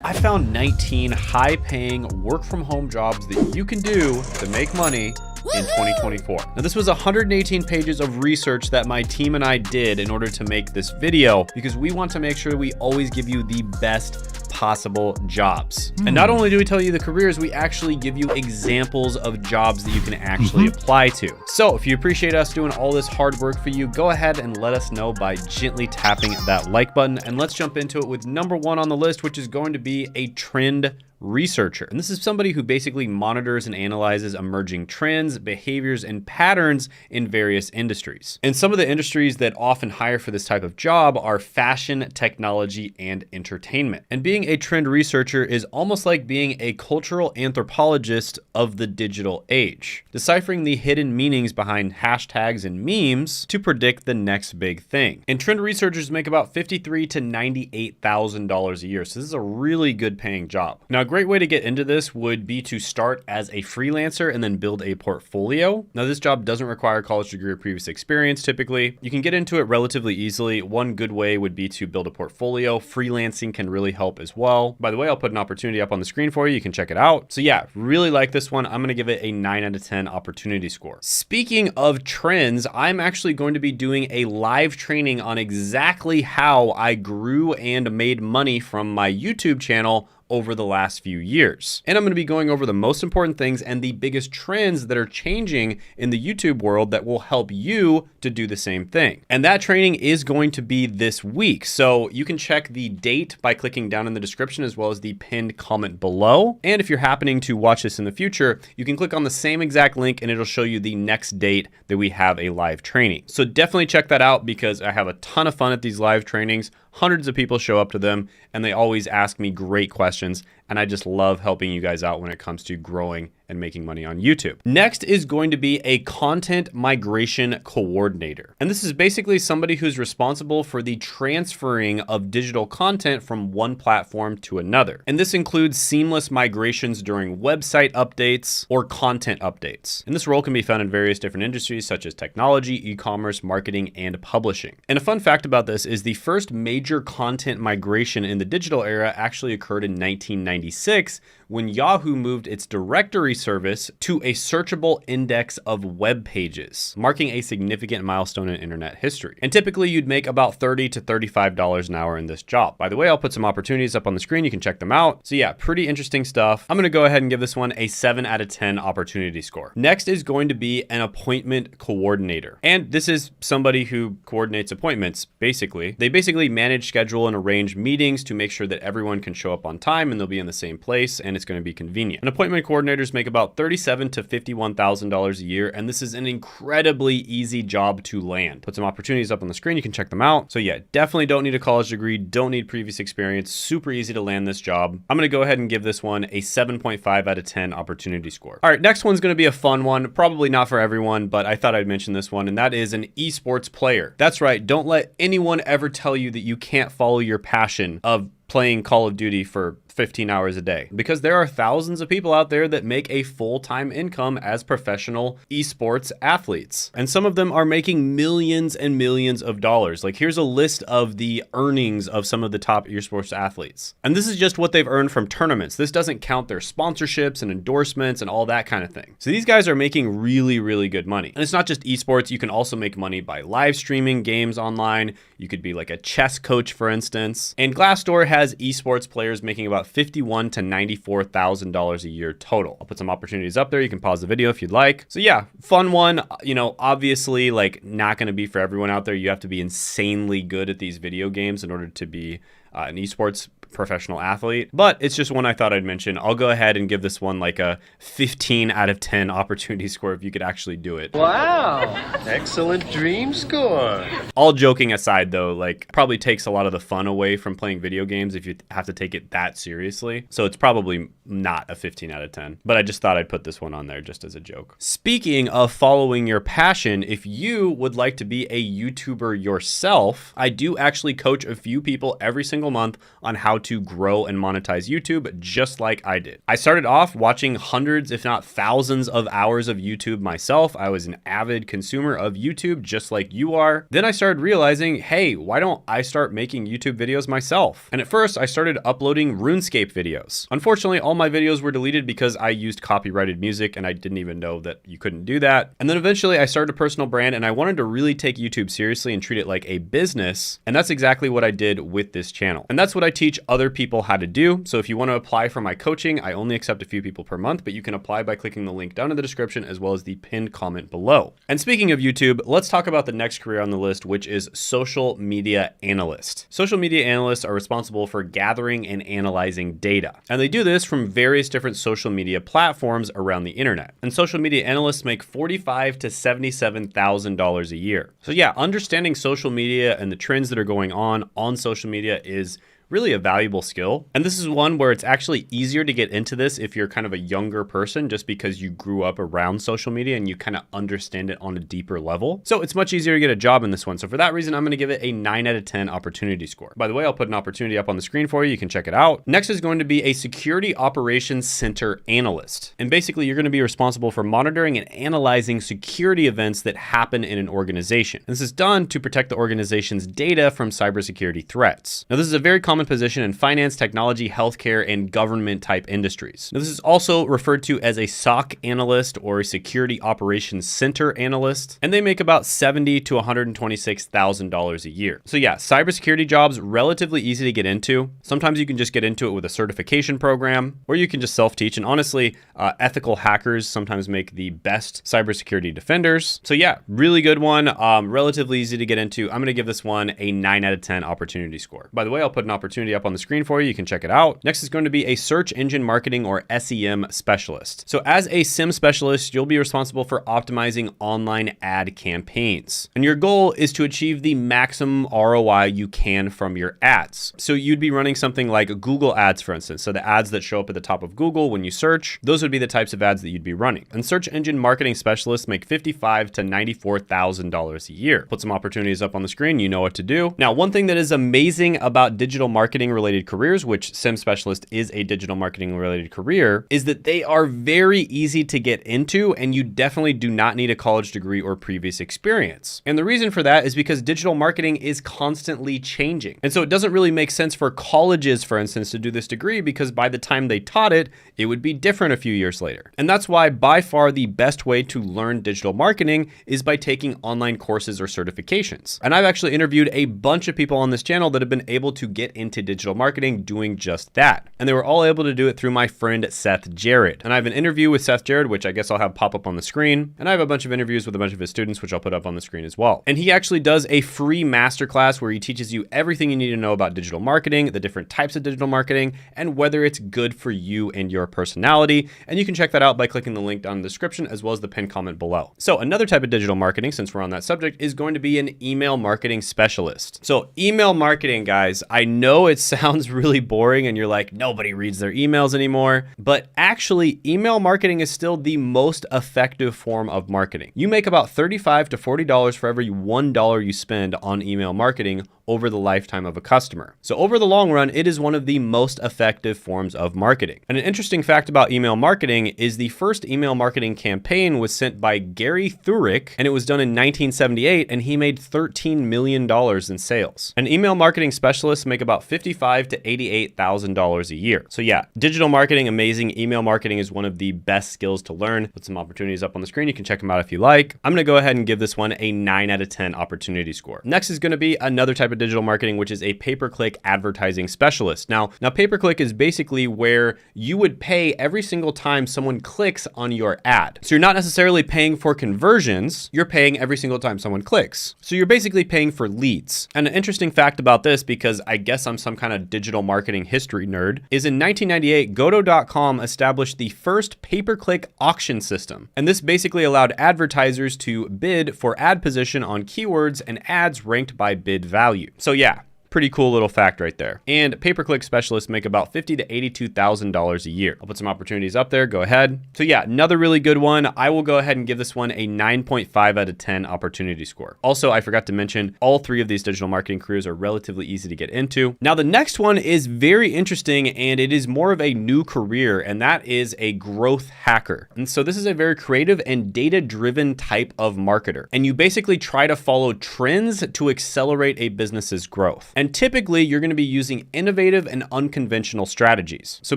I found 19 high-paying work-from-home jobs that you can do to make money in 2024. Now, this was 118 pages of research that my team and I did in order to make this video, because we want to make sure we always give you the best possible jobs. And not only do we tell you the careers, we actually give you examples of jobs that you can actually apply to. So if you appreciate us doing all this hard work for you, go ahead and let us know by gently tapping that like button. And let's jump into it with number one on the list, which is going to be a trend researcher. And this is somebody who basically monitors and analyzes emerging trends, behaviors, and patterns in various industries. And some of the industries that often hire for this type of job are fashion, technology, and entertainment. And being a trend researcher is almost like being a cultural anthropologist of the digital age, deciphering the hidden meanings behind hashtags and memes to predict the next big thing. And trend researchers make about $53,000 to $98,000 a year. So this is a really good paying job. Now, a great way to get into this would be to start as a freelancer and then build a portfolio. Now, this job doesn't require a college degree or previous experience typically. You can get into it relatively easily. One good way would be to build a portfolio. Freelancing can really help as well. By the way, I'll put an opportunity up on the screen for you. You can check it out. So yeah, really like this one. I'm going to give it a 9 out of 10 opportunity score. Speaking of trends, I'm actually going to be doing a live training on exactly how I grew and made money from my YouTube channel over the last few years. And I'm going to be going over the most important things and the biggest trends that are changing in the YouTube world that will help you to do the same thing. And that training is going to be this week. So you can check the date by clicking down in the description, as well as the pinned comment below. And if you're happening to watch this in the future, you can click on the same exact link and it'll show you the next date that we have a live training. So definitely check that out, because I have a ton of fun at these live trainings. Hundreds of people show up to them and they always ask me great questions. And I just love helping you guys out when it comes to growing and making money on YouTube. Next is going to be a content migration coordinator. And this is basically somebody who's responsible for the transferring of digital content from one platform to another. And this includes seamless migrations during website updates or content updates. And this role can be found in various different industries such as technology, e-commerce, marketing, and publishing. And a fun fact about this is the first major content migration in the digital era actually occurred in 1996, when Yahoo moved its directory service to a searchable index of web pages, marking a significant milestone in internet history. And typically you'd make about $30 to $35 an hour in this job. By the way, I'll put some opportunities up on the screen. You can check them out. So yeah, pretty interesting stuff. I'm going to go ahead and give this one a 7 out of 10 opportunity score. Next is going to be an appointment coordinator. And this is somebody who coordinates appointments, basically. They basically manage, schedule, and arrange meetings to make sure that everyone can show up on time and they'll be in the same place and it's going to be convenient. And appointment coordinators make about $37,000 to $51,000 a year, and this is an incredibly easy job to land. Put some opportunities up on the screen. You can check them out. So yeah, definitely don't need a college degree, don't need previous experience. Super easy to land this job. I'm going to go ahead and give this one a 7.5 out of 10 opportunity score. All right, next one's going to be a fun one. Probably not for everyone, but I thought I'd mention this one, and that is an esports player. That's right. Don't let anyone ever tell you that you can't follow your passion of playing Call of Duty for 15 hours a day, because there are thousands of people out there that make a full-time income as professional esports athletes. And some of them are making millions and millions of dollars. Like, here's a list of the earnings of some of the top esports athletes. And this is just what they've earned from tournaments. This doesn't count their sponsorships and endorsements and all that kind of thing. So these guys are making really, really good money. And it's not just esports. You can also make money by live streaming games online. You could be like a chess coach, for instance. And Glassdoor has esports players making about $51,000 to $94,000 a year total. I'll put some opportunities up there. You can pause the video if you'd like. So yeah, fun one. You know, obviously, like, not going to be for everyone out there. You have to be insanely good at these video games in order to be an esports professional athlete, but it's just one I thought I'd mention. I'll go ahead and give this one like a 15 out of 10 opportunity score if you could actually do it. Wow, excellent dream score. All joking aside though, like, probably takes a lot of the fun away from playing video games if you have to take it that seriously. So it's probably not a 15 out of 10, but I just thought I'd put this one on there just as a joke. Speaking of following your passion, if you would like to be a YouTuber yourself, I do actually coach a few people every single month on how to grow and monetize YouTube just like I did. I started off watching hundreds, if not thousands of hours of YouTube myself. I was an avid consumer of YouTube just like you are. Then I started realizing, hey, why don't I start making YouTube videos myself? And at first I started uploading RuneScape videos. Unfortunately, all my videos were deleted because I used copyrighted music and I didn't even know that you couldn't do that. And then eventually I started a personal brand and I wanted to really take YouTube seriously and treat it like a business. And that's exactly what I did with this channel. And that's what I teach other people how to do. So if you want to apply for my coaching, I only accept a few people per month, but you can apply by clicking the link down in the description as well as the pinned comment below. And speaking of YouTube, let's talk about the next career on the list, which is social media analyst. Social media analysts are responsible for gathering and analyzing data. And they do this from various different social media platforms around the internet. And social media analysts make $45,000 to $77,000 a year. So yeah, understanding social media and the trends that are going on social media is really a valuable skill. And this is one where it's actually easier to get into this if you're kind of a younger person, just because you grew up around social media and you kind of understand it on a deeper level. So it's much easier to get a job in this one. So for that reason, I'm going to give it a 9 out of 10 opportunity score. By the way, I'll put an opportunity up on the screen for you. You can check it out. Next is going to be a security operations center analyst. And basically you're going to be responsible for monitoring and analyzing security events that happen in an organization. And this is done to protect the organization's data from cybersecurity threats. Now, this is a very common position in finance, technology, healthcare, and government type industries. Now, this is also referred to as a SOC analyst or a security operations center analyst, and they make about $70,000 to $126,000 a year. So yeah, cybersecurity jobs, relatively easy to get into. Sometimes you can just get into it with a certification program, or you can just self-teach. And honestly, ethical hackers sometimes make the best cybersecurity defenders. So yeah, really good one, relatively easy to get into. I'm gonna give this one a 9 out of 10 opportunity score. By the way, I'll put an opportunity up on the screen for you. You can check it out. Next is going to be a search engine marketing or SEM specialist. So as a SIM specialist, you'll be responsible for optimizing online ad campaigns. And your goal is to achieve the maximum ROI you can from your ads. So you'd be running something like Google ads, for instance. So the ads that show up at the top of Google when you search, those would be the types of ads that you'd be running. And search engine marketing specialists make $55,000 to $94,000 a year. Put some opportunities up on the screen. You know what to do. Now, one thing that is amazing about digital marketing related careers, which SIM specialist is a digital marketing related career, is that they are very easy to get into, and you definitely do not need a college degree or previous experience. And the reason for that is because digital marketing is constantly changing. And so it doesn't really make sense for colleges, for instance, to do this degree, because by the time they taught it, it would be different a few years later. And that's why by far the best way to learn digital marketing is by taking online courses or certifications. And I've actually interviewed a bunch of people on this channel that have been able to get into digital marketing doing just that. And they were all able to do it through my friend Seth Jarrett. And I have an interview with Seth Jarrett, which I guess I'll have pop up on the screen. And I have a bunch of interviews with a bunch of his students, which I'll put up on the screen as well. And he actually does a free masterclass where he teaches you everything you need to know about digital marketing, the different types of digital marketing, and whether it's good for you and your personality. And you can check that out by clicking the link down in the description as well as the pinned comment below. So another type of digital marketing, since we're on that subject, is going to be an email marketing specialist. So email marketing, guys, I know it sounds really boring and you're like, nobody reads their emails anymore, but actually email marketing is still the most effective form of marketing. You make about $35 to $40 for every $1 you spend on email marketing over the lifetime of a customer. So over the long run, it is one of the most effective forms of marketing. And an interesting fact about email marketing is the first email marketing campaign was sent by Gary Thurick, and it was done in 1978, and he made $13 million in sales. And email marketing specialists make about $55,000 to $88,000 a year. So yeah, digital marketing, amazing. Email marketing is one of the best skills to learn. Put some opportunities up on the screen. You can check them out if you like. I'm gonna go ahead and give this one a 9 out of 10 opportunity score. Next is gonna be another type of digital marketing, which is a pay-per-click advertising specialist. Now pay-per-click is basically where you would pay every single time someone clicks on your ad. So you're not necessarily paying for conversions, you're paying every single time someone clicks. So you're basically paying for leads. And an interesting fact about this, because I guess I'm some kind of digital marketing history nerd, is in 1998, Godot.com established the first pay-per-click auction system. And this basically allowed advertisers to bid for ad position on keywords and ads ranked by bid value. So yeah, Pretty cool little fact right there. And pay-per-click specialists make about $50,000 to $82,000 a year. I'll put some opportunities up there. Go ahead. So yeah, another really good one. I will go ahead and give this one a 9.5 out of 10 opportunity score. Also, I forgot to mention all three of these digital marketing careers are relatively easy to get into. Now, the next one is very interesting, and it is more of a new career, and that is a growth hacker. And so this is a very creative and data-driven type of marketer. And you basically try to follow trends to accelerate a business's growth. And typically, you're going to be using innovative and unconventional strategies. So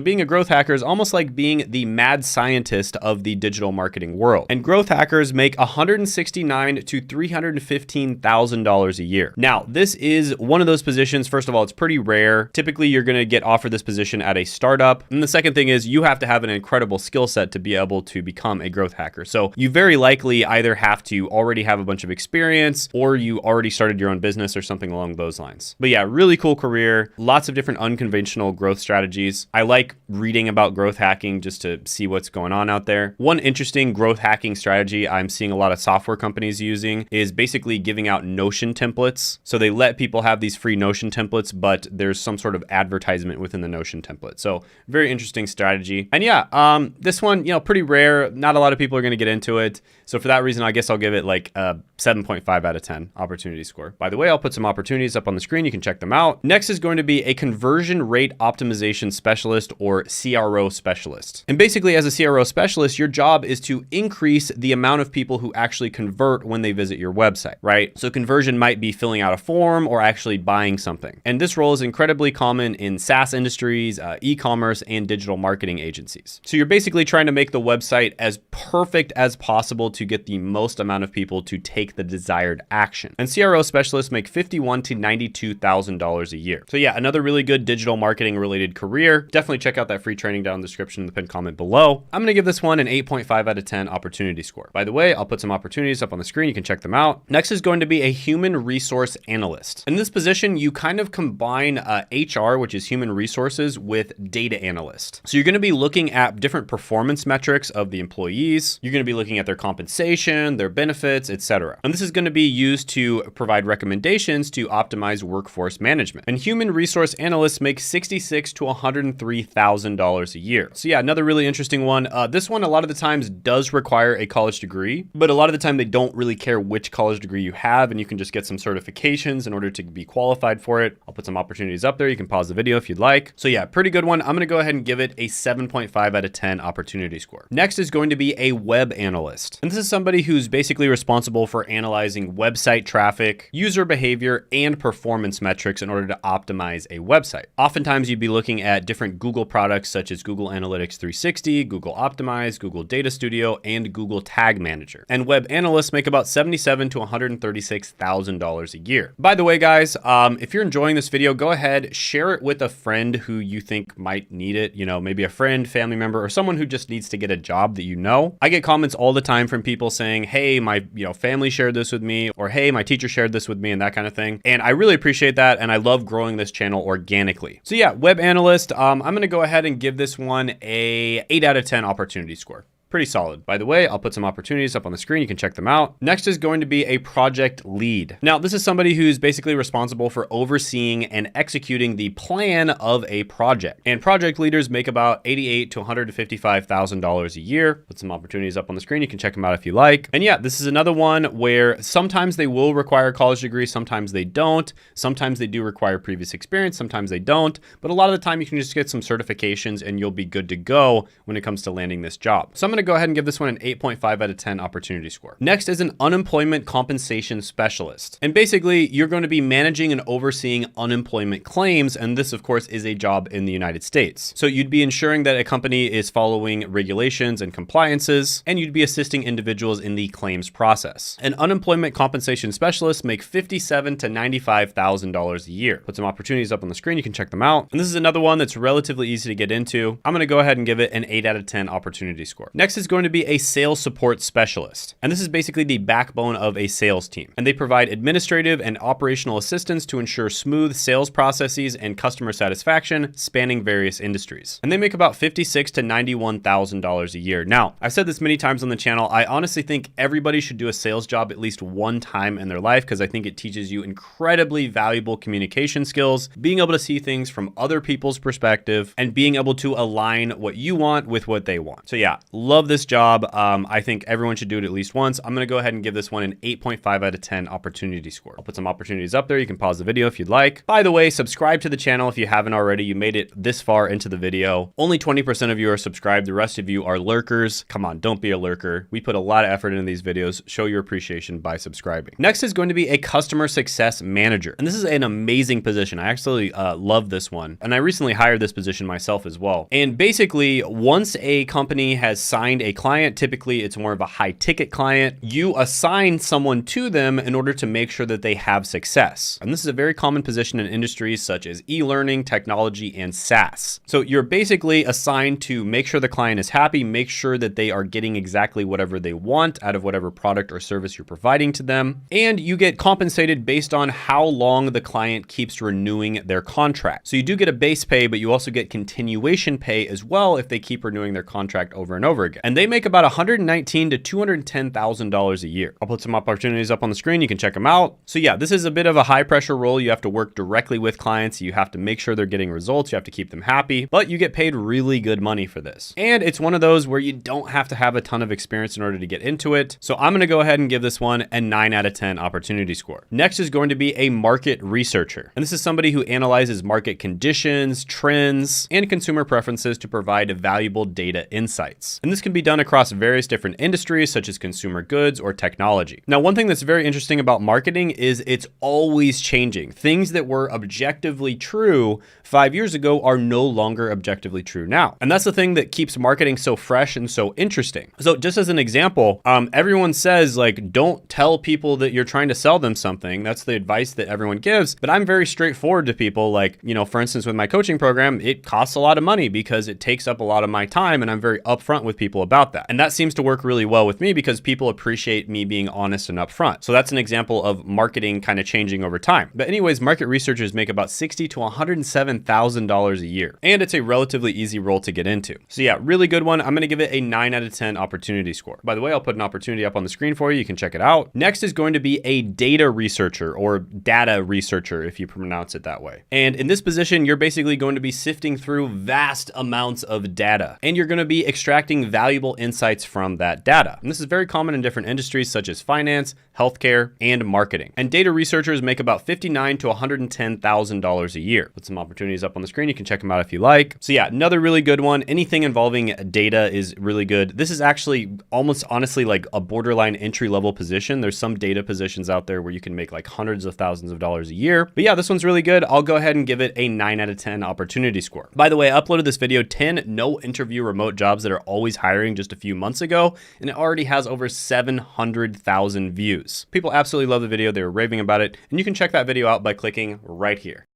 being a growth hacker is almost like being the mad scientist of the digital marketing world. And growth hackers make $169,000 to $315,000 a year. Now, this is one of those positions. First of all, it's pretty rare. Typically, you're going to get offered this position at a startup. And the second thing is you have to have an incredible skill set to be able to become a growth hacker. So you very likely either have to already have a bunch of experience or you already started your own business or something along those lines. But yeah, really cool career. Lots of different unconventional growth strategies. I like reading about growth hacking just to see what's going on out there. One interesting growth hacking strategy I'm seeing a lot of software companies using is basically giving out Notion templates. So they let people have these free Notion templates, but there's some sort of advertisement within the Notion template. So very interesting strategy. And yeah, this one, pretty rare. Not a lot of people are going to get into it. So for that reason, I guess I'll give it like a 7.5 out of 10 opportunity score. By the way, I'll put some opportunities up on the screen. You can check them out. Next is going to be a conversion rate optimization specialist, or CRO specialist. And basically, as a CRO specialist, your job is to increase the amount of people who actually convert when they visit your website, right? So conversion might be filling out a form or actually buying something. And this role is incredibly common in SaaS industries, e-commerce, and digital marketing agencies. So you're basically trying to make the website as perfect as possible to get the most amount of people to take the desired action. And CRO specialists make $51,000 to $92,000 a year. So yeah, another really good digital marketing related career. Definitely check out that free training down in the description in the pinned comment below. I'm going to give this one an 8.5 out of 10 opportunity score. By the way, I'll put some opportunities up on the screen. You can check them out. Next is going to be a human resource analyst. In this position, you kind of combine HR, which is human resources, with data analyst. So you're going to be looking at different performance metrics of the employees. You're going to be looking at their compensation, their benefits, etc. And this is going to be used to provide recommendations to optimize workforce management. And human resource analysts make $66,000 to $103,000 a year. So yeah, another really interesting one. This one, a lot of the times does require a college degree, but a lot of the time they don't really care which college degree you have, and you can just get some certifications in order to be qualified for it. I'll put some opportunities up there. You can pause the video if you'd like. So yeah, pretty good one. I'm going to go ahead and give it a 7.5 out of 10 opportunity score. Next is going to be a web analyst. And this is somebody who's basically responsible for analyzing website traffic, user behavior, and performance metrics in order to optimize a website. Oftentimes you'd be looking at different Google products such as Google Analytics 360, Google Optimize, Google Data Studio, and Google Tag Manager. And web analysts make about $77,000 to $136,000 a year. By the way, guys, if you're enjoying this video, go ahead, share it with a friend who you think might need it. Maybe a friend, family member, or someone who just needs to get a job that you know. I get comments all the time from people saying, hey, my family shared this with me, or hey, my teacher shared this with me, and that kind of thing. And I really appreciate that, and I love growing this channel organically. So yeah, web analyst, I'm going to go ahead and give this one a 8 out of 10 opportunity score. Pretty solid. By the way, I'll put some opportunities up on the screen. You can check them out. Next is going to be a project lead. Now, this is somebody who's basically responsible for overseeing and executing the plan of a project. And project leaders make about $88,000 to $155,000 a year. Put some opportunities up on the screen. You can check them out if you like. And yeah, this is another one where sometimes they will require a college degree. Sometimes they don't. Sometimes they do require previous experience. Sometimes they don't. But a lot of the time you can just get some certifications and you'll be good to go when it comes to landing this job. So I'm going to go ahead and give this one an 8.5 out of 10 opportunity score. Next is an unemployment compensation specialist. And basically, you're going to be managing and overseeing unemployment claims. And this, of course, is a job in the United States. So you'd be ensuring that a company is following regulations and compliances, and you'd be assisting individuals in the claims process. An unemployment compensation specialist make $57,000 to $95,000 a year. Put some opportunities up on the screen. You can check them out. And this is another one that's relatively easy to get into. I'm going to go ahead and give it an 8 out of 10 opportunity score. Next Next is going to be a sales support specialist. And this is basically the backbone of a sales team. And they provide administrative and operational assistance to ensure smooth sales processes and customer satisfaction spanning various industries. And they make about $56,000 to $91,000 a year. Now, I've said this many times on the channel. I honestly think everybody should do a sales job at least one time in their life because I think it teaches you incredibly valuable communication skills, being able to see things from other people's perspective, and being able to align what you want with what they want. So yeah, love this job. I think everyone should do it at least once. I'm going to go ahead and give this one an 8.5 out of 10 opportunity score. I'll put some opportunities up there. You can pause the video if you'd like. By the way, subscribe to the channel if you haven't already. You made it this far into the video. Only 20% of you are subscribed. The rest of you are lurkers. Come on, don't be a lurker. We put a lot of effort into these videos. Show your appreciation by subscribing. Next is going to be a customer success manager. And this is an amazing position. I actually love this one. And I recently hired this position myself as well. And basically, once a company has signed a client, typically it's more of a high ticket client, you assign someone to them in order to make sure that they have success. And this is a very common position in industries such as e-learning, technology, and SaaS. So you're basically assigned to make sure the client is happy, make sure that they are getting exactly whatever they want out of whatever product or service you're providing to them. And you get compensated based on how long the client keeps renewing their contract. So you do get a base pay, but you also get continuation pay as well if they keep renewing their contract over and over again. And they make about $119,000 to $210,000 a year. I'll put some opportunities up on the screen. You can check them out. So yeah, this is a bit of a high pressure role. You have to work directly with clients. You have to make sure they're getting results. You have to keep them happy, but you get paid really good money for this. And it's one of those where you don't have to have a ton of experience in order to get into it. So I'm going to go ahead and give this one a 9 out of 10 opportunity score. Next is going to be a market researcher. And this is somebody who analyzes market conditions, trends, and consumer preferences to provide valuable data insights. And this can be done across various different industries such as consumer goods or technology. Now, one thing that's very interesting about marketing is it's always changing. Things that were objectively true 5 years ago are no longer objectively true now. And that's the thing that keeps marketing so fresh and so interesting. So just as an example, everyone says like, don't tell people that you're trying to sell them something. That's the advice that everyone gives. But I'm very straightforward to people. Like, you know, for instance, with my coaching program, it costs a lot of money because it takes up a lot of my time, and I'm very upfront with people about that. And that seems to work really well with me because people appreciate me being honest and upfront. So that's an example of marketing kind of changing over time. But anyways, market researchers make about $60,000 to $107,000 a year. And it's a relatively easy role to get into. So yeah, really good one. I'm going to give it a 9 out of 10 opportunity score. By the way, I'll put an opportunity up on the screen for you. You can check it out. Next is going to be a data researcher, or data researcher if you pronounce it that way. And in this position, you're basically going to be sifting through vast amounts of data, and you're going to be extracting valuable insights from that data. And this is very common in different industries such as finance, healthcare, and marketing. And data researchers make about $59,000 to $110,000 a year. Put some opportunities up on the screen. You can check them out if you like. So yeah, another really good one. Anything involving data is really good. This is actually almost honestly like a borderline entry-level position. There's some data positions out there where you can make like hundreds of thousands of dollars a year. But yeah, this one's really good. I'll go ahead and give it a 9 out of 10 opportunity score. By the way, I uploaded this video, 10 no interview remote jobs that are always hiring, just a few months ago, and it already has over 700,000 views. People absolutely love the video. They were raving about it, and you can check that video out by clicking right here.